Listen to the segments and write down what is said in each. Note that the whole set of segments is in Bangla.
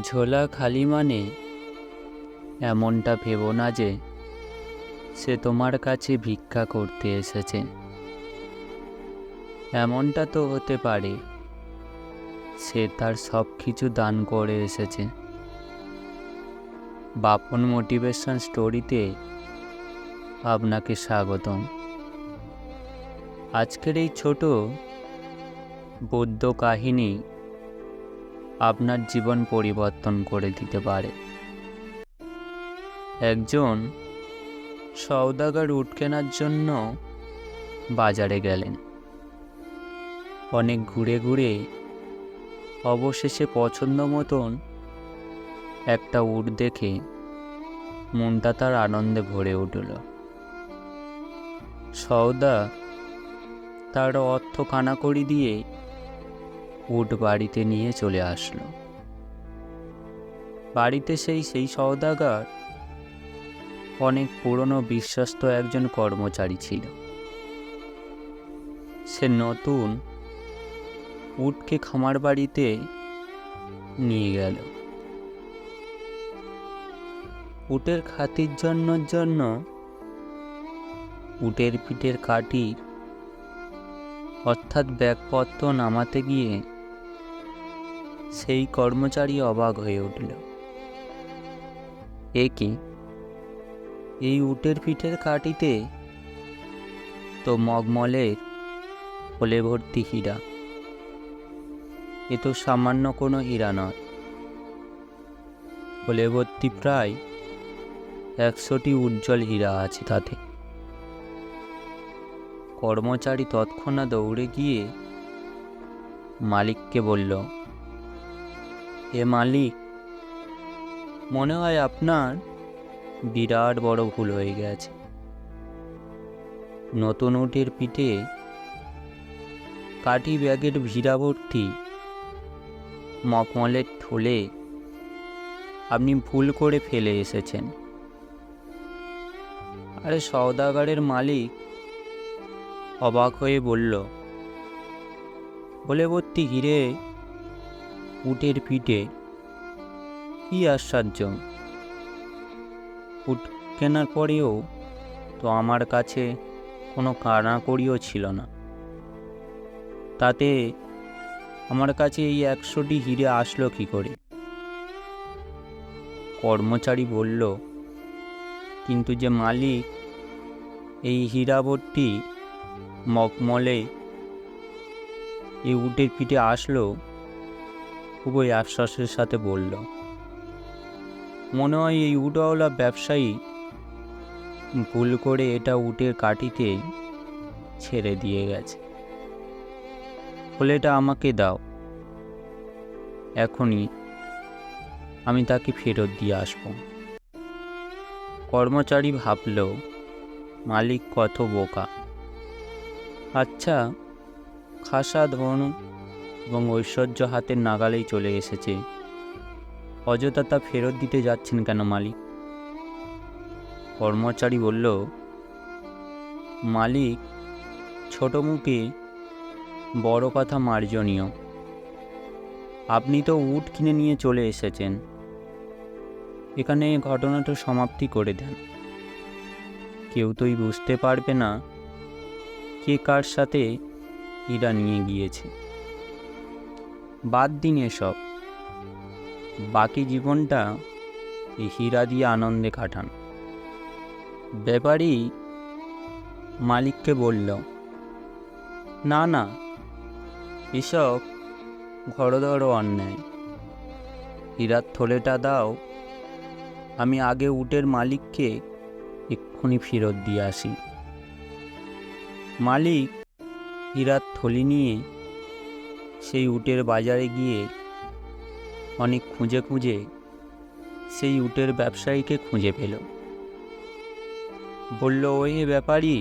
ঝোলা খালি মানে এমনটা ভেবো না যে সে তোমার কাছে ভিক্ষা করতে এসেছে। এমনটা তো হতে পারে সে তার সব কিছু দান করে এসেছে। বাপন মোটিভেশন স্টোরিতে আপনাকে স্বাগতম। আজকের এই ছোট বৌদ্ধ কাহিনী আপনার জীবন পরিবর্তন করে দিতে পারে। একজন সওদাগর উট কেনার জন্য বাজারে গেলেন। অনেক ঘুরে ঘুরে অবশেষে পছন্দ মতন একটা উট দেখে মনটা তার আনন্দে ভরে উঠল। সওদা তার অর্থ কানাকড়ি দিয়ে উট বাড়িতে নিয়ে চলে আসলো। বাড়িতে সেই সওদাগর অনেক পুরনো বিশ্বস্ত একজন কর্মচারী ছিল। সে নতুন উটকে খামার বাড়িতে নিয়ে গেল। উটের খাতির জন্য উটের পিঠের কাঠির অর্থাৎ ব্যাগপত্র নামাতে গিয়ে সেই কর্মচারী অবাক হয়ে উঠল। এ কি, এই উটের পিঠের কাঠিতে তো মগমলের ফলে ভর্তি হীরা। এ তো সামান্য কোনো হীরা নয়, ফলে ভর্তি প্রায় 100টি উজ্জ্বল হীরা আছে তাতে। কর্মচারী তৎক্ষণাৎ দৌড়ে গিয়ে মালিককে বলল, হে মালিক, মনে হয় আপনার বিরাট বড় ভুল হয়ে গেছে। নতুন উটের পিঠে কাঠি ব্যাগের হীরা ভর্তি মখমলের থলে আপনি ভুল করে ফেলে এসেছেন। আরে সওদাগরের মালিক অবাক হয়ে বলল, ফলে ভর্তি হিরে উটের পিঠে, কি আশ্চর্য! উট কেনার পরেও তো আমার কাছে কোনো কানাকড়িও ছিল না, তাতে আমার কাছে এই 100টি হিরে আসলো কি করে? কর্মচারী বলল, কিন্তু যে মালিক এই হীরাভর্তি মখমলে এই উটের পিঠে আসলো, খুবই আশ্বাসের সাথে বলল, মনে হয় এই উটওয়ালা ব্যবসায়ী ভুল করে এটা উটের কাঠিতে ছেড়ে দিয়ে গেছে। ফলেটা আমাকে দাও, এখনই আমি তাকে ফেরত দিয়ে আসব। কর্মচারী ভাবল, মালিক কত বোকা। আচ্ছা, খাসা ধন এবং ঐশ্বর্য হাতের নাগালেই চলে এসেছে, অযথা তা ফেরত দিতে যাচ্ছেন কেন মালিক? কর্মচারী বলল, মালিক, ছোট মুখে বড় কথা মার্জনীয়। আপনি তো উট কিনে নিয়ে চলে এসেছেন, এখানে ঘটনাটা সমাপ্তি করে দেন। কেউ তোই বুঝতে পারবে না কে কার সাথে হীরা নিয়ে গিয়েছে। বাদ দিন এসব, বাকি জীবনটা এই হীরা দিয়ে আনন্দে কাটান। ব্যাপারী মালিককে বলল, না না, এসব ঘরোদর অন্যায়। হীরার থলেটা দাও, আমি আগে উটের মালিককে এক্ষুনি ফেরত দিয়ে আসি। মালিক হীরার থলি নিয়ে সেই উটের বাজারে গিয়ে অনেক খুঁজে খুঁজে সেই উটের ব্যবসায়ীকে খুঁজে পেল। বলল, ওই ব্যাপারী,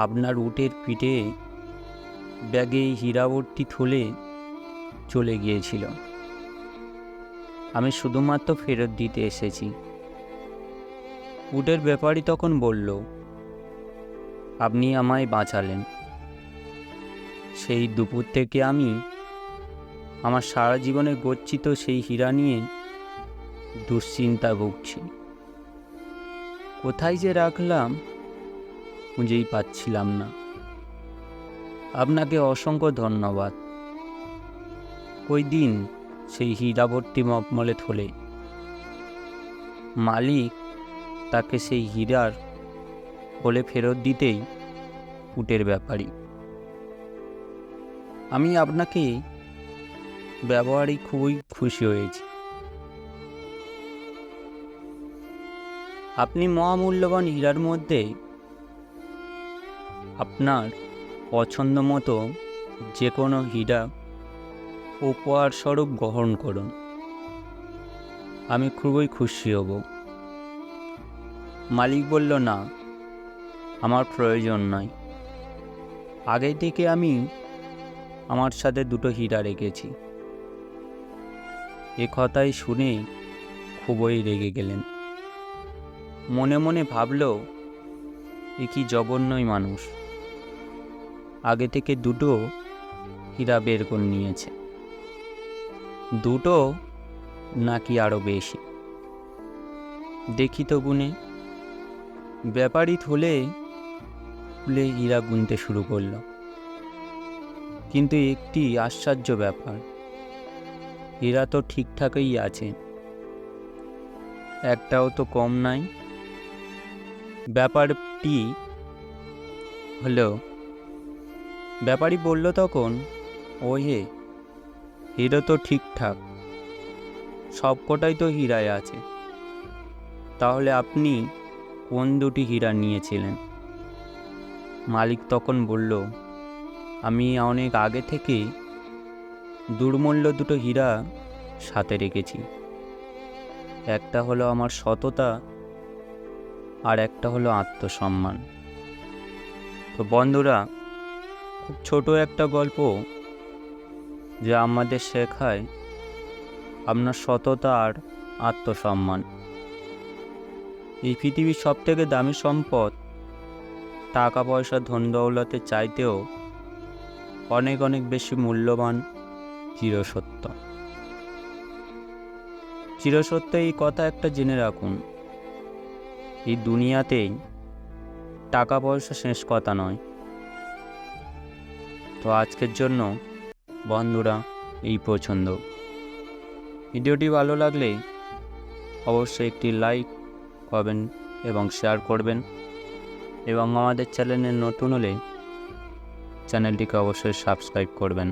আপনার উটের পিঠে ব্যাগে হীরাভর্তি থলে চলে গিয়েছিল, আমি শুধুমাত্র ফেরত দিতে এসেছি। উটের ব্যাপারী তখন বলল, আপনি আমায় বাঁচালেন। সেই দুপুর থেকে আমি আমার সারা জীবনে গচ্ছিত সেই হীরা নিয়ে দুশ্চিন্তা ভুগছি। কোথায় যে রাখলাম খুঁজেই পাচ্ছিলাম না। আপনাকে অসংখ্য ধন্যবাদ। ওই দিন সেই হীরা ভর্তি মখমলে থলে মালিক তাকে সেই হীরার থলে ফেরত দিতেই উটের ব্যাপারী, আমি আপনাকে ব্যবহারে খুবই খুশি হয়েছি। আপনি মহামূল্যবান হীরার মধ্যে আপনার পছন্দ মতো যে কোনো হীরা উপহার স্বরূপ গ্রহণ করুন, আমি খুবই খুশি হব। মালিক বলল, না, আমার প্রয়োজন নয়। আগে থেকে আমি আমার সাথে দুটো হীরা রেখেছি। এ কথাই শুনে খুবই রেগে গেলেন। মনে মনে ভাবল, এ কি জঘন্যই মানুষ, আগে থেকে দুটো হীরা বের করে নিয়েছে। দুটো নাকি আরো বেশি, দেখি তো গুনে। ব্যাপারী থলে খুলে হীরা গুনতে শুরু করলো। কিন্তু একটি আশ্চর্য ব্যাপার, হীরা তো ঠিকঠাকই আছে, একটাও তো কম নাই। ব্যাপারটি হলো, ব্যাপারী বলল তখন, ও হে, হীরা তো ঠিকঠাক, সবকটাই তো হীরায় আছে, তাহলে আপনি কোন দুটি হীরা নিয়েছিলেন? মালিক তখন বলল, আমি অনেক আগে থেকে দুর্মূল্য দুটো হীরা সাথে রেখেছি। একটা হলো আমার সততা, আর একটা হলো আত্মসম্মান। তো বন্ধুরা, খুব ছোট একটা গল্প যা আমাদের শেখায় আপনার সততা আর আত্মসম্মান। এই পৃথিবীর সবথেকে দামি সম্পদ টাকা পয়সা ধন দৌলতের চাইতেও অনেক অনেক বেশি মূল্যবান চিরসত্য। চিরসত্য এই কথা একটা জেনে রাখুন, এই দুনিয়াতেই টাকা পয়সা শেষ কথা নয়। তো আজকের জন্য বন্ধুরা এই পছন্দ। ভিডিওটি ভালো লাগলে অবশ্যই একটি লাইক, কমেন্ট এবং শেয়ার করবেন, এবং আমাদের চ্যানেলে নতুন হলে চ্যানেলটিকে অবশ্যই সাবস্ক্রাইব করবেন।